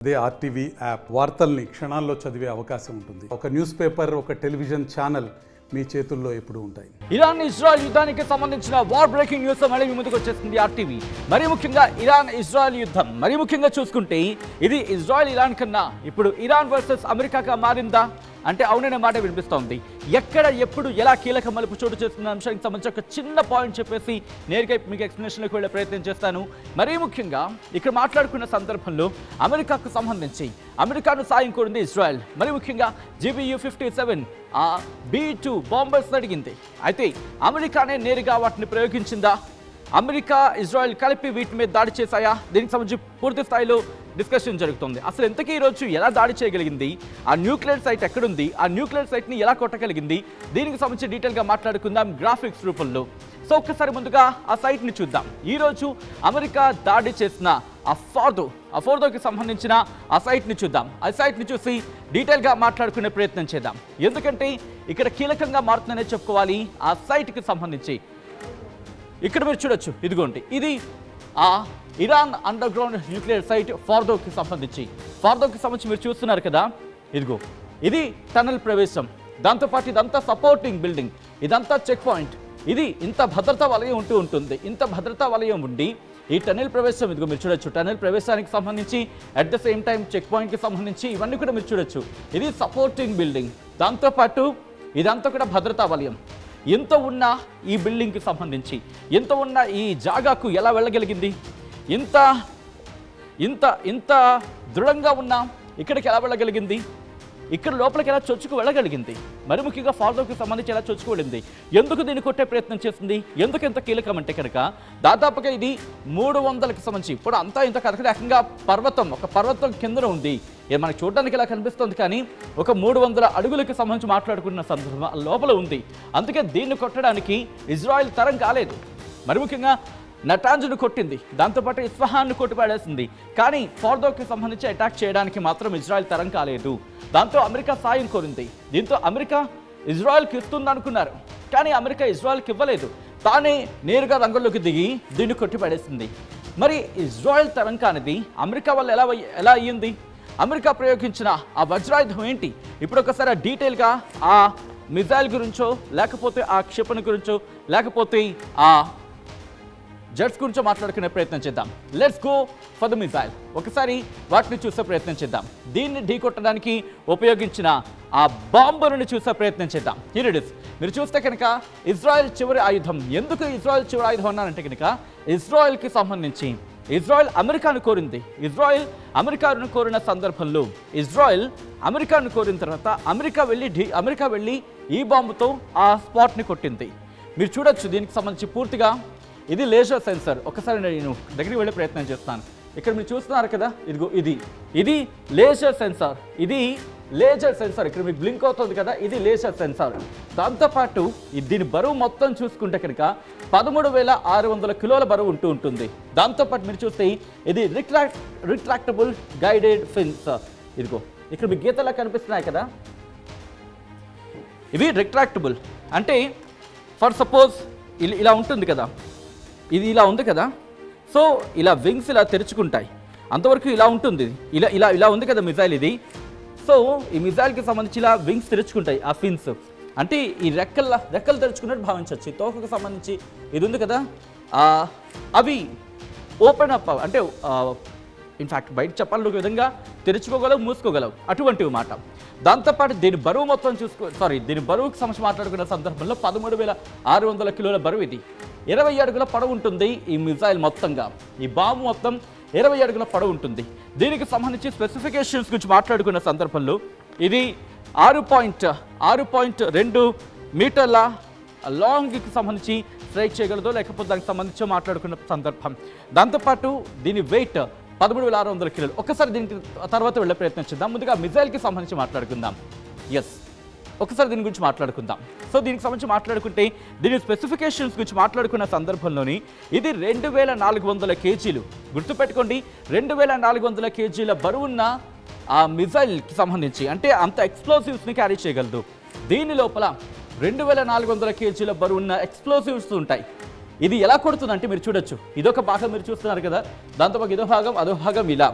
అదే RTV app వార్తల్ని క్షణాల్లో చదివే అవకాశం ఉంటుంది. ఒక న్యూస్ పేపర్, ఒక టెలివిజన్ ఛానల్ మీ చేతుల్లో ఎప్పుడూ ఉంటాయి. ఇరాన్ ఇజ్రాయెల్ యుద్ధానికి సంబంధించిన వార్ బ్రేకింగ్ న్యూస్ మళ్ళీ ముందుకు వచ్చేసింది ఆర్టీవీ. మరీ ముఖ్యంగా ఇరాన్ ఇజ్రాయెల్ యుద్ధం మరీ ముఖ్యంగా చూసుకుంటే ఇది ఇజ్రాయెల్ ఇరాన్ కన్నా ఇప్పుడు ఇరాన్ వర్సెస్ అమెరికాగా మారిందా అంటే అవుననే మాట వినిపిస్తోంది. ఎక్కడ ఎప్పుడు ఎలా కీలక మలుపు చోటు చేస్తున్న అంశానికి సంబంధించి ఒక చిన్న పాయింట్ చెప్పేసి నేరుగా మీకు ఎక్స్ప్లెనేషన్లోకి వెళ్ళే ప్రయత్నం చేస్తాను. మరీ ముఖ్యంగా ఇక్కడ మాట్లాడుకున్న సందర్భంలో అమెరికాకు సంబంధించి అమెరికాను సాయం కోరింది ఇజ్రాయెల్. మరీ ముఖ్యంగా GBU-57 B-2 బాంబర్స్ అడిగింది. అయితే అమెరికానే నేరుగా వాటిని ప్రయోగించిందా? అమెరికా ఇజ్రాయెల్ కలిపి వీటి మీద దాడి చేశాయా? దీనికి సంబంధించి పూర్తి స్థాయిలో డిస్కషన్ జరుగుతుంది. అసలు ఎంతకీ ఈరోజు ఎలా దాడి చేయగలిగింది, ఆ న్యూక్లియర్ సైట్ ఎక్కడుంది, ఆ న్యూక్లియర్ సైట్ని ఎలా కొట్టగలిగింది, దీనికి సంబంధించి డీటెయిల్గా మాట్లాడుకుందాం గ్రాఫిక్స్ రూపంలో. సో ఒక్కసారి ముందుగా ఆ సైట్ని చూద్దాం. ఈరోజు అమెరికా దాడి చేసిన అఫోర్దోకి సంబంధించిన ఆ సైట్ని చూద్దాం. ఆ సైట్ని చూసి డీటెయిల్గా మాట్లాడుకునే ప్రయత్నం చేద్దాం. ఎందుకంటే ఇక్కడ కీలకంగా మారుతుందనే చెప్పుకోవాలి. ఆ సైట్కి సంబంధించి ఇక్కడ మీరు చూడొచ్చు, ఇదిగోండి, ఇది ఆ Iran underground nuclear site ఫార్దోకి సంబంధించి మీరు చూస్తున్నారు కదా, ఇదిగో ఇది టనల్ ప్రవేశం, దాంతోపాటు ఇదంతా సపోర్టింగ్ బిల్డింగ్, ఇదంతా చెక్ పాయింట్, ఇది ఇంత భద్రతా వలయం ఉంటుంది. ఇంత భద్రతా వలయం ఉండి ఈ టనల్ ప్రవేశం ఇదిగో మీరు చూడొచ్చు. టనల్ ప్రవేశానికి సంబంధించి at the same time check పాయింట్కి సంబంధించి ఇవన్నీ కూడా మీరు చూడొచ్చు. ఇది సపోర్టింగ్ బిల్డింగ్, దాంతోపాటు ఇదంతా కూడా భద్రతా వలయం. ఎంత ఉన్న ఈ బిల్డింగ్కి సంబంధించి, ఎంత ఉన్న ఈ జాగాకు ఎలా వెళ్ళగలిగింది, ఇంత ఇంత ఇంత దృఢంగా ఉన్న ఇక్కడికి ఎలా వెళ్ళగలిగింది, ఇక్కడ లోపలికి ఎలా చొచ్చుకు వెళ్ళగలిగింది, మరి ముఖ్యంగా ఫార్దోకి సంబంధించి ఎలా చొచ్చుకు వెళ్ళింది, ఎందుకు దీన్ని కొట్టే ప్రయత్నం చేస్తుంది, ఎందుకు ఎంత కీలకం అంటే కనుక దాదాపుగా ఇది 300కి సంబంధించి ఇప్పుడు అంతా ఇంత కనుక ఏకంగా ఒక పర్వతం కిందన ఉంది. మనకి చూడడానికి ఇలా కనిపిస్తుంది, కానీ ఒక 300 అడుగులకి సంబంధించి మాట్లాడుకున్న సందర్భం లోపల ఉంది. అందుకే దీన్ని కొట్టడానికి ఇజ్రాయెల్ తరం కాలేదు. మరి ముఖ్యంగా నటాంజ్ను కొట్టింది, దాంతోపాటు ఇస్ఫహాన్ను కొట్టిపడేసింది, కానీ ఫార్దోకి సంబంధించి అటాక్ చేయడానికి మాత్రం ఇజ్రాయెల్ తరం కాలేదు. దాంతో అమెరికా సాయం కోరింది. దీంతో అమెరికా ఇజ్రాయెల్కి ఇస్తుంది అనుకున్నారు, కానీ అమెరికా ఇజ్రాయెల్కి ఇవ్వలేదు. తానే నేరుగా రంగంలోకి దిగి దీన్ని కొట్టిపడేసింది. మరి ఇజ్రాయెల్ తరం కానిది అమెరికా వల్ల ఎలా అయ్యింది? అమెరికా ప్రయోగించిన ఆ వజ్రాయుధం ఏంటి? ఇప్పుడు ఒకసారి డీటెయిల్గా ఆ మిజైల్ గురించో, లేకపోతే ఆ క్షిపణి గురించో, లేకపోతే ఆ జెట్స్ గురించో మాట్లాడుకునే ప్రయత్నం చేద్దాం. Let's go for the missile. ఒకసారి వాటిని చూసే ప్రయత్నం చేద్దాం. దీన్ని ఢీకొట్టడానికి ఉపయోగించిన ఆ బాంబును చూసే ప్రయత్నం చేద్దాం. Here it is. మీరు చూస్తే కనుక ఇజ్రాయెల్ చివరి ఆయుధం. ఎందుకు ఇజ్రాయెల్ చివరి ఆయుధం అన్నారంటే కనుక ఇజ్రాయెల్కి సంబంధించి ఇజ్రాయెల్ అమెరికాను కోరింది. ఇజ్రాయెల్ అమెరికాను కోరిన సందర్భంలో ఇజ్రాయెల్ అమెరికాను కోరిన తర్వాత అమెరికా వెళ్ళి ఈ బాంబుతో ఆ స్పాట్ని కొట్టింది. మీరు చూడొచ్చు, దీనికి సంబంధించి పూర్తిగా ఇది లేజర్ సెన్సర్. ఒకసారి నేను దగ్గరికి వెళ్ళే ప్రయత్నం చేస్తాను. ఇక్కడ మీరు చూస్తున్నారు కదా, ఇదిగో ఇది లేజర్ సెన్సార్. ఇక్కడ మీకు బ్లింక్ అవుతుంది కదా, ఇది లేజర్ సెన్సార్. దాంతోపాటు దీని బరువు మొత్తం చూసుకుంటే కనుక 13,600 కిలోల బరువు ఉంటుంది. దాంతోపాటు మీరు చూస్తే ఇది రిట్రాక్టబుల్ గైడెడ్ ఫిన్స్. ఇదిగో ఇక్కడ మీకు గీతలా కనిపిస్తున్నాయి కదా, ఇవి రిట్రాక్టబుల్ అంటే ఫర్ సపోజ్ ఇలా ఉంటుంది కదా, ఇది ఇలా ఉంది కదా, సో ఇలా వింగ్స్ ఇలా తెరుచుకుంటాయి. అంతవరకు ఇలా ఉంటుంది, ఇలా ఉంది కదా మిజైల్ ఇది. సో ఈ మిజైల్కి సంబంధించి ఇలా వింగ్స్ తెరుచుకుంటాయి, ఆ ఫిన్స్ అంటే ఈ రెక్కలు తెరుచుకున్నట్టు భావించవచ్చు. ఈ తోకకు సంబంధించి ఇది ఉంది కదా, అవి ఓపెన్ అప్ అంటే ఇన్ఫ్యాక్ట్ బయట చెప్పాలి విధంగా తెరుచుకోగలవు, మూసుకోగలవు, అటువంటివి మాట. దాంతోపాటు దీని బరువు మొత్తం దీని బరువుకి సంబంధించి మాట్లాడుకున్న సందర్భంలో 13,600 కిలోల బరువు. ఇది 20 అడుగుల పొడవు ఉంటుంది. ఈ మిజైల్ మొత్తంగా, ఈ బాంబు మొత్తం 20 అడుగుల పొడవు ఉంటుంది. దీనికి సంబంధించి స్పెసిఫికేషన్స్ గురించి మాట్లాడుకున్న సందర్భంలో ఇది 6.2 మీటర్ల లాంగ్కి సంబంధించి స్ట్రైక్ చేయగలదో, లేకపోతే దానికి సంబంధించి మాట్లాడుకున్న సందర్భం. దాంతోపాటు దీని వెయిట్ 13,600 కిలోలు. ఒక్కసారి దీనికి తర్వాత వెళ్ళే ప్రయత్నం చేద్దాం. ముందుగా మిజైల్కి సంబంధించి మాట్లాడుకుందాం. ఒకసారి దీని గురించి మాట్లాడుకుందాం. సో దీనికి సంబంధించి మాట్లాడుకుంటే దీని స్పెసిఫికేషన్స్ గురించి మాట్లాడుకున్న సందర్భంలోని ఇది 2,400 కేజీలు. గుర్తుపెట్టుకోండి, 2,400 కేజీల బరువున్న ఆ మిజైల్కి సంబంధించి అంటే అంత ఎక్స్ప్లోసివ్స్ని క్యారీ చేయగలదు. దీని లోపల 2,400 కేజీల బరువున్న ఎక్స్ప్లోసివ్స్ ఉంటాయి. ఇది ఎలా కొడుతుందంటే మీరు చూడొచ్చు, ఇదొక భాగం మీరు చూస్తున్నారు కదా, దాంతో పాటు ఇదో భాగం అదో భాగం ఇలా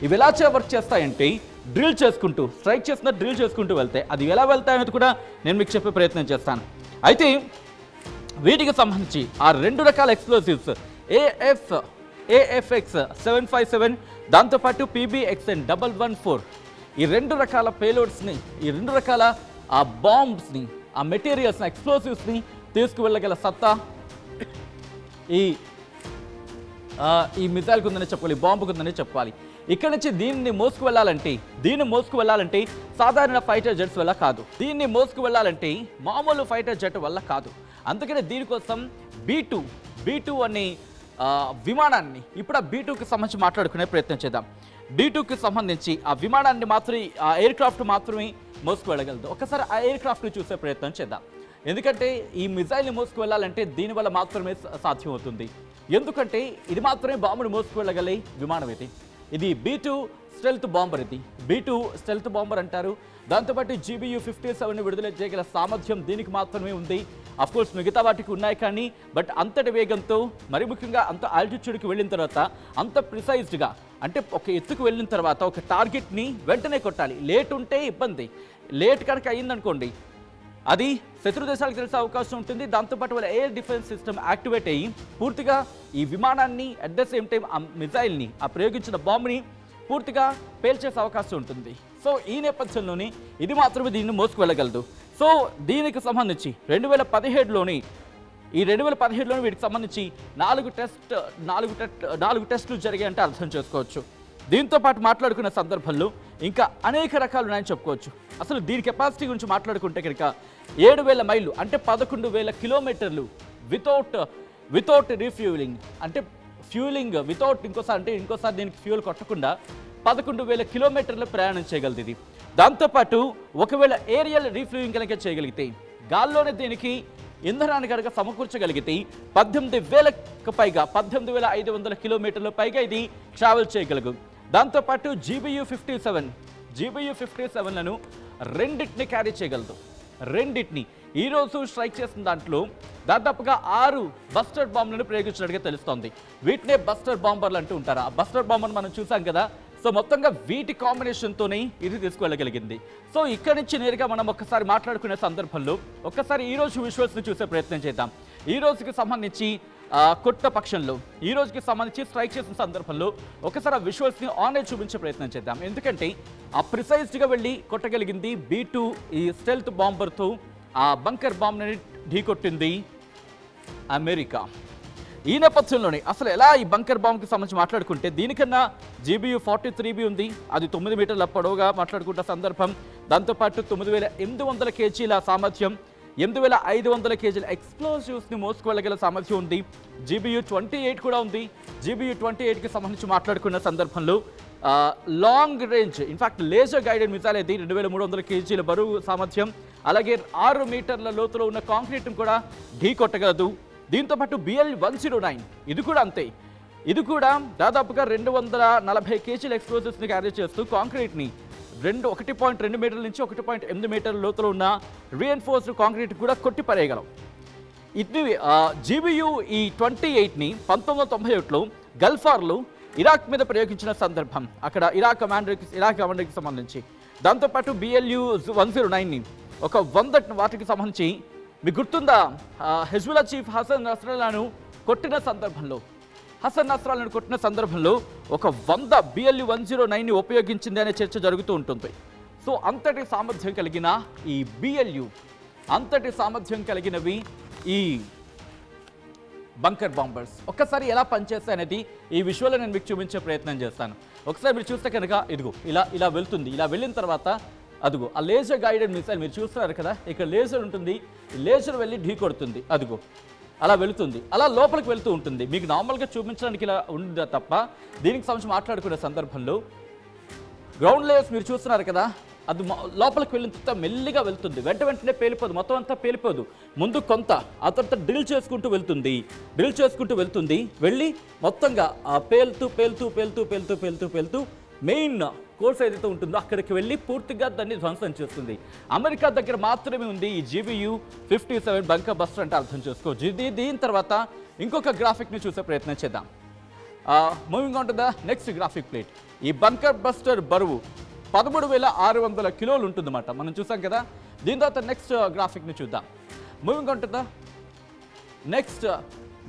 ఇవి ఎలా వర్క్ చేస్తాయంటే డ్రిల్ చేసుకుంటూ స్ట్రైక్ చేసిన డ్రిల్ చేసుకుంటూ వెళ్తే అది ఎలా వెళ్తాయనేది కూడా నేను మీకు చెప్పే ప్రయత్నం చేస్తాను. అయితే వీటికి సంబంధించి ఆ 2 రకాల ఎక్స్ప్లోజివ్స్ AFX 757 దాంతోపాటు PBXN 114 ఈ 2 రకాల పేలోడ్స్ని, ఈ 2 రకాల ఆ బాంబ్స్ని, ఆ మెటీరియల్స్ని, ఎక్స్ప్లోజివ్స్ని తీసుకువెళ్ళగల సత్తా ఈ మిసైల్కి ఉందని చెప్పాలి, బాంబుకు ఉందని చెప్పాలి. ఇక్కడ నుంచి దీన్ని మోసుకు వెళ్ళాలంటే సాధారణ ఫైటర్ జెట్స్ వల్ల కాదు. దీన్ని మోసుకు వెళ్ళాలంటే మామూలు ఫైటర్ జెట్ వల్ల కాదు. అందుకనే దీనికోసం B2 అనే విమానాన్ని ఇప్పుడు ఆ B2కి సంబంధించి మాట్లాడుకునే ప్రయత్నం చేద్దాం. B2కి సంబంధించి ఆ విమానాన్ని మాత్రమే, ఆ ఎయిర్ క్రాఫ్ట్ మాత్రమే మోసుకు వెళ్ళగలదు. ఒకసారి ఆ ఎయిర్ క్రాఫ్ట్ని చూసే ప్రయత్నం చేద్దాం. ఎందుకంటే ఈ మిసైల్ని మోసుకు వెళ్ళాలంటే దీనివల్ల మాత్రమే సాధ్యమవుతుంది. ఎందుకంటే ఇది మాత్రమే బాంబుని మోసుకు వెళ్ళగలే విమానం ఇది B2 stealth bomber. B2 stealth bomber అంటారు. దాంతోపాటు GBU-57ని విడుదల చేయగల సామర్థ్యం దీనికి మాత్రమే ఉంది. అఫ్కోర్స్ మిగతా వాటికి ఉన్నాయి కానీ బట్ అంతటి వేగంతో, మరి ముఖ్యంగా అంత ఆల్టిట్యూడ్కి వెళ్ళిన తర్వాత అంత ప్రిసైజ్డ్గా, అంటే ఒక ఎత్తుకు వెళ్ళిన తర్వాత ఒక టార్గెట్ని వెంటనే కొట్టాలి. లేట్ ఉంటే ఇబ్బంది. లేట్ కనుక అయ్యిందనుకోండి అది శత్రు దేశాలకు తెలిసే అవకాశం ఉంటుంది. దాంతోపాటు వాళ్ళ ఎయిర్ డిఫెన్స్ సిస్టమ్ యాక్టివేట్ అయ్యి పూర్తిగా ఈ విమానాన్ని అట్ ద సేమ్ టైం ఆ మిసైల్ని, ఆ ప్రయోగించిన బాంబుని పూర్తిగా పేల్చేసే అవకాశం ఉంటుంది. సో ఈ నేపథ్యంలోనే ఇది మాత్రమే దీన్ని మోసుకు వెళ్ళగలదు. సో దీనికి సంబంధించి 2017లోని వీటికి సంబంధించి 4 టెస్టులు జరిగాయంటే అర్థం చేసుకోవచ్చు. దీంతో పాటు మాట్లాడుకున్న సందర్భంలో ఇంకా అనేక రకాలు ఉన్నాయని చెప్పుకోవచ్చు. అసలు దీని కెపాసిటీ గురించి మాట్లాడుకుంటే కనుక 7,000 మైళ్ళు అంటే 11,000 కిలోమీటర్లు వితౌట్ రీఫ్యూలింగ్, అంటే ఫ్యూలింగ్ వితౌట్ ఇంకోసారి దీనికి ఫ్యూల్ కొట్టకుండా 11,000 కిలోమీటర్లు ప్రయాణం చేయగలదు ఇది. దాంతోపాటు ఒకవేళ ఏరియల్ రీఫ్యూలింగ్ కనుక చేయగలిగితే, గాల్లోనే దీనికి ఇంధనాన్ని కనుక సమకూర్చగలిగితే 18,000కు పైగా 18,500 కిలోమీటర్ల పైగా ఇది ట్రావెల్ చేయగలదు. దాంతోపాటు GBU-57లను రెండింటిని క్యారీ చేయగలదు. ఈరోజు స్ట్రైక్ చేసిన దాంట్లో దాదాపుగా 6 బస్టర్ బాంబులను ప్రయోగించినట్టుగా తెలుస్తోంది. వీటినే బస్టర్ బాంబర్లు అంటూ ఉంటారు. ఆ బస్టర్ బాంబర్ను మనం చూసాం కదా. సో మొత్తంగా వీటి కాంబినేషన్తోనే ఇది తీసుకువెళ్ళగలిగింది. సో ఇక్కడి నుంచి నేరుగా మనం ఒక్కసారి మాట్లాడుకునే సందర్భంలో ఒక్కసారి ఈరోజు విజువల్స్ని చూసే ప్రయత్నం చేద్దాం. ఈ రోజుకి సంబంధించి కొట్ట పక్షంలో, ఈ రోజుకి సంబంధించి స్ట్రైక్ చేసిన సందర్భంలో ఒకసారి ఆ విజువల్స్ని ఆన్లైన్ చూపించే ప్రయత్నం చేద్దాం. ఎందుకంటే ఆ ప్రిసైజ్డ్గా వెళ్ళి కొట్టగలిగింది B2 ఈ స్టెల్త్ బాంబర్తో ఆ బంకర్ బాంబ్ని ఢీకొట్టింది అమెరికా. ఈ నేపథ్యంలోనే అసలు ఎలా ఈ బంకర్ బాంబ్కి సంబంధించి మాట్లాడుకుంటే దీనికన్నా GBU-43B ఉంది. అది 9 మీటర్ల పొడవుగా మాట్లాడుకుంటున్న సందర్భం. దాంతోపాటు 9,800 కేజీల సామర్థ్యం, 8,500 కేజీల ఎక్స్ప్లోజివ్స్ని మోసుకువెళ్ళగల సామర్థ్యం ఉంది. GBU-28 కూడా ఉంది. GBU-28కి సంబంధించి మాట్లాడుకున్న సందర్భంలో long range, in fact laser guided missile అయితే 2,300 కేజీల బరువు సామర్థ్యం, అలాగే 6 మీటర్ల లోతులో ఉన్న కాంక్రీట్ను కూడా ఢీ కొట్టగలదు. దీంతోపాటు BL-109 ఇది కూడా అంతే. ఇది కూడా దాదాపుగా 240 కేజీల ఎక్స్ప్లోజివ్స్ని క్యారీ చేస్తూ కాంక్రీట్ని 1.2 మీటర్ల నుంచి 1.8 మీటర్ల లోతులో ఉన్న రీఎన్ఫోర్స్డ్ కాంక్రీట్ కూడా కొట్టి పరేయగలం. ఇది GBU-28ని 1991లో గల్ఫార్లో ఇరాక్ మీద ప్రయోగించిన సందర్భం, అక్కడ ఇరాక్ కమాండర్కి సంబంధించి. దాంతోపాటు BLU-109ని ఒక 100 వాటికి సంబంధించి మీకు గుర్తుందా, హెజ్బుల్లా చీఫ్ హసన్ నస్రల్లాను కొట్టిన సందర్భంలో ఒక 100 BLU-109ని ఉపయోగించింది అనే చర్చ జరుగుతూ ఉంటుంది. సో అంతటి సామర్థ్యం కలిగిన ఈ BLU, అంతటి సామర్థ్యం కలిగినవి ఈ బంకర్ బాంబర్స్ ఒక్కసారి ఎలా పనిచేస్తాయనేది ఈ విజువల్లో నేను మీకు చూపించే ప్రయత్నం చేస్తాను. ఒకసారి మీరు చూస్తే కనుక ఇదిగో ఇలా వెళ్తుంది. ఇలా వెళ్ళిన తర్వాత అదిగో ఆ లేజర్ గైడెడ్ మిసైల్ మీరు చూస్తున్నారు కదా, ఇక్కడ లేజర్ ఉంటుంది. లేజర్ వెళ్ళి ఢీ కొడుతుంది. అదిగో అలా వెళుతుంది, అలా లోపలికి వెళ్తూ ఉంటుంది. మీకు నార్మల్గా చూపించడానికి ఇలా ఉందా తప్ప దీనికి సంబంధించి మాట్లాడుకునే సందర్భంలో గ్రౌండ్ లేయర్స్ మీరు చూస్తున్నారు కదా, అది లోపలికి వెళ్ళిన తర్వాత మెల్లిగా వెళ్తుంది. వెంటనే పేలిపోదు, మొత్తం అంతా పేలిపోదు. ముందు కొంత, ఆ తర్వాత డ్రిల్ చేసుకుంటూ వెళ్తుంది. వెళ్ళి మొత్తంగా పేలుతూ మెయిన్ కోర్స్ ఏదైతే ఉంటుందో అక్కడికి వెళ్ళి పూర్తిగా దాన్ని ధ్వంసం చేస్తుంది. అమెరికా దగ్గర మాత్రమే ఉంది ఈ GBU-57 బంకర్ బస్టర్ అంటే అర్థం చేసుకోవచ్చు. దీని తర్వాత ఇంకొక గ్రాఫిక్ని చూసే ప్రయత్నం చేద్దాం. Moving on to the next graphic plate. ఈ బంకర్ బస్టర్ బరువు 13,600 కిలోలు ఉంటుందన్నమాట. మనం చూసాం కదా. దీని తర్వాత నెక్స్ట్ గ్రాఫిక్ని చూద్దాం. Moving on to the next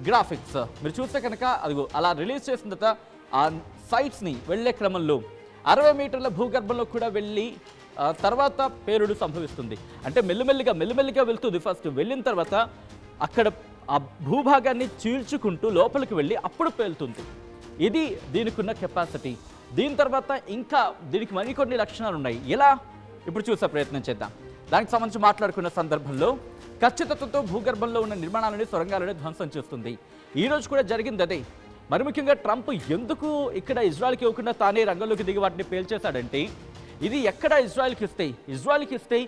graphics. మీరు చూస్తే కనుక అదిగో అలా రిలీజ్ చేసిన తర్వాత ఆ సైట్స్ని వెళ్ళే క్రమంలో 60 మీటర్ల భూగర్భంలో కూడా వెళ్ళి తర్వాత పేలుడు సంభవిస్తుంది. అంటే మెల్లిమెల్లిగా వెళ్తుంది. ఫస్ట్ వెళ్ళిన తర్వాత అక్కడ ఆ భూభాగాన్ని చీల్చుకుంటూ లోపలికి వెళ్ళి అప్పుడు పేలుతుంది. ఇది దీనికి ఉన్న కెపాసిటీ. దీని తర్వాత ఇంకా దీనికి మరికొన్ని లక్షణాలు ఉన్నాయి. ఎలా ఇప్పుడు చూసే ప్రయత్నం చేద్దాం. దానికి సంబంధించి మాట్లాడుకున్న సందర్భంలో ఖచ్చితత్వంతో భూగర్భంలో ఉన్న నిర్మాణాలని, సొరంగాలని ధ్వంసం చేస్తుంది. ఈరోజు కూడా జరిగింది అదే. మరి ముఖ్యంగా ట్రంప్ ఎందుకు ఇక్కడ ఇజ్రాయెల్కి ఇవ్వకుండా తానే రంగంలోకి దిగి వాటిని పేల్చేశాడంటే, ఇది ఎక్కడ ఇజ్రాయెల్కి ఇస్తే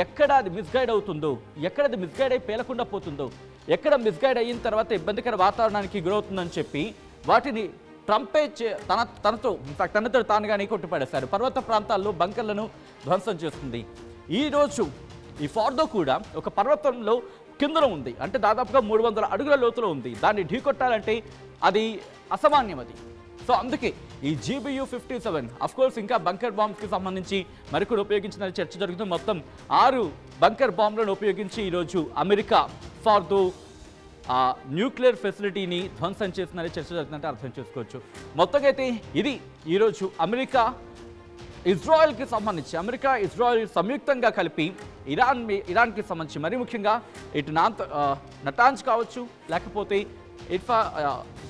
ఎక్కడ అది మిస్గైడ్ అవుతుందో, ఎక్కడ అది మిస్గైడ్ అయి పేలకుండా పోతుందో, ఎక్కడ మిస్గైడ్ అయిన తర్వాత ఇబ్బందికర వాతావరణానికి గురవుతుందని చెప్పి వాటిని ట్రంపే తనతో తానుగానే కొట్టుపడేశారు. పర్వత ప్రాంతాల్లో బంకర్లను ధ్వంసం చేస్తుంది. ఈరోజు ఈ ఫార్దో కూడా ఒక పర్వతంలో కిందన ఉంది. అంటే దాదాపుగా 300 అడుగుల లోతులో ఉంది. దాన్ని ఢీకొట్టాలంటే అది అసామాన్యం అది. సో అందుకే ఈ GBU-57 అఫ్కోర్స్ ఇంకా బంకర్ బాంబ్స్కి సంబంధించి మరికొన్ని ఉపయోగించిన చర్చ జరుగుతుంది. మొత్తం 6 బంకర్ బాంబులను ఉపయోగించి ఈరోజు అమెరికా ఫార్దో న్యూక్లియర్ ఫెసిలిటీని ధ్వంసం చేసిందని చర్చ జరుగుతుందంటే అర్థం చేసుకోవచ్చు. మొత్తంగా అయితే ఇది ఈరోజు అమెరికా ఇజ్రాయెల్కి సంబంధించి, అమెరికా ఇజ్రాయెల్ సంయుక్తంగా కలిపి ఇరాన్కి సంబంధించి మరీ ముఖ్యంగా ఇటు నటాంజ్ కావచ్చు, లేకపోతే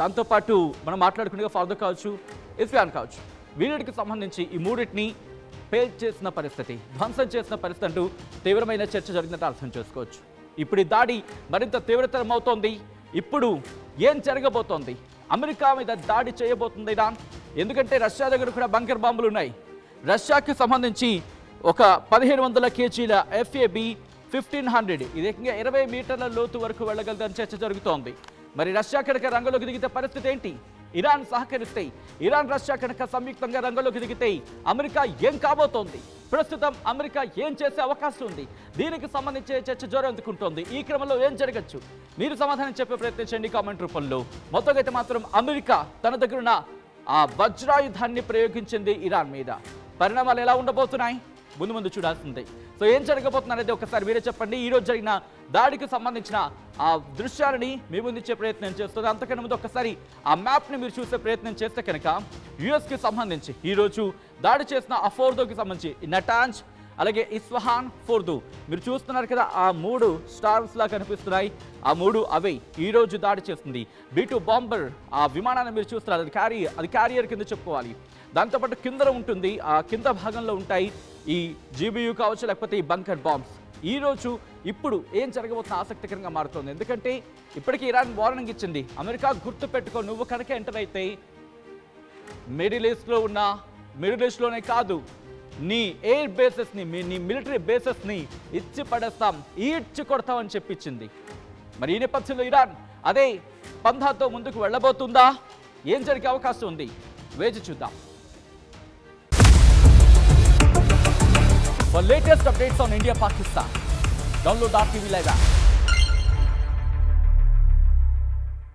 దాంతోపాటు మనం మాట్లాడుకునే ఫార్దో కావచ్చు, ఇస్ఫాన్ కావచ్చు, వీటికి సంబంధించి ఈ మూడింటిని పేల్చేసిన పరిస్థితి, ధ్వంసం చేసిన పరిస్థితి అంటూ తీవ్రమైన చర్చ జరిగిందంటే అర్థం చేసుకోవచ్చు. ఇప్పుడు ఈ దాడి మరింత తీవ్రతరం అవుతోంది. ఇప్పుడు ఏం జరగబోతోంది? అమెరికా మీద దాడి చేయబోతుంది ఇరాన్. ఎందుకంటే రష్యా దగ్గర కూడా బంకర్ బాంబులు ఉన్నాయి. రష్యాకి సంబంధించి ఒక 1500 కేజీల FAB-1500 ఇది ఏకంగా 20 మీటర్ల లోతు వరకు వెళ్ళగలదని చర్చ జరుగుతోంది. మరి రష్యా కనుక రంగంలోకి దిగితే పరిస్థితి ఏంటి? ఇరాన్ సహకరిస్తే, ఇరాన్ రష్యా కనుక సంయుక్తంగా రంగంలోకి దిగితే అమెరికా ఏం కాబోతోంది? ప్రస్తుతం అమెరికా ఏం చేసే అవకాశం ఉంది? దీనికి సంబంధించి చర్చ జోరందుకుంటోంది. ఈ క్రమంలో ఏం జరగచ్చు? మీరు సమాధానం చెప్పే ప్రయత్నం చేయండి కామెంట్ రూపంలో. మొత్తంగా అయితే మాత్రం అమెరికా తన దగ్గరున్న ఆ వజ్రాయుధాన్ని ప్రయోగించింది ఇరాన్ మీద. పరిణామాలు ఎలా ఉండబోతున్నాయి? ముందు చూడాల్సిందే. సో ఏం జరగబోతుంది అనేది ఒకసారి మీరే చెప్పండి. ఈరోజు జరిగిన దాడికి సంబంధించిన ఆ దృశ్యాలని మీ ముందుచ్చే ప్రయత్నం చేస్తుంది. అంతకన్నా ముందు ఒక్కసారి ఆ మ్యాప్ని మీరు చూసే ప్రయత్నం చేస్తే కనుక యుఎస్కి సంబంధించి ఈరోజు దాడి చేసిన ఆ ఫోర్దోకి సంబంధించి నటాంజ్, అలాగే ఇస్ఫహాన్, ఫోర్దో మీరు చూస్తున్నారు కదా, ఆ 3 స్టార్స్ లా కనిపిస్తున్నాయి. ఆ 3 అవే ఈరోజు దాడి చేస్తుంది. B-2 బాంబర్ ఆ విమానాన్ని మీరు చూస్తున్నారు. అది క్యారియర్ కింద చెప్పుకోవాలి. దాంతోపాటు కింద ఉంటుంది, ఆ కింద భాగంలో ఉంటాయి ఈ GBU కావచ్చు, లేకపోతే ఈ బంకర్ బాంబ్స్. ఈరోజు ఇప్పుడు ఏం జరగబోతున్న ఆసక్తికరంగా మారుతుంది. ఎందుకంటే ఇప్పటికీ ఇరాన్ వార్నింగ్ ఇచ్చింది, అమెరికా గుర్తు పెట్టుకో, నువ్వు కనుక ఎంటర్ అయితే మిడిల్ ఈస్ట్లోనే కాదు, నీ ఎయిర్ బేసెస్ని, నీ మిలిటరీ బేసెస్ని ఇచ్చి పడేస్తాం, ఈడ్చి కొడతామని చెప్పించింది. మరి ఈ నేపథ్యంలో ఇరాన్ అదే పంథాతో ముందుకు వెళ్ళబోతుందా? ఏం జరిగే అవకాశం ఉంది? వేచి చూద్దాం. For latest updates on India-Pakistan, download RTV Live app.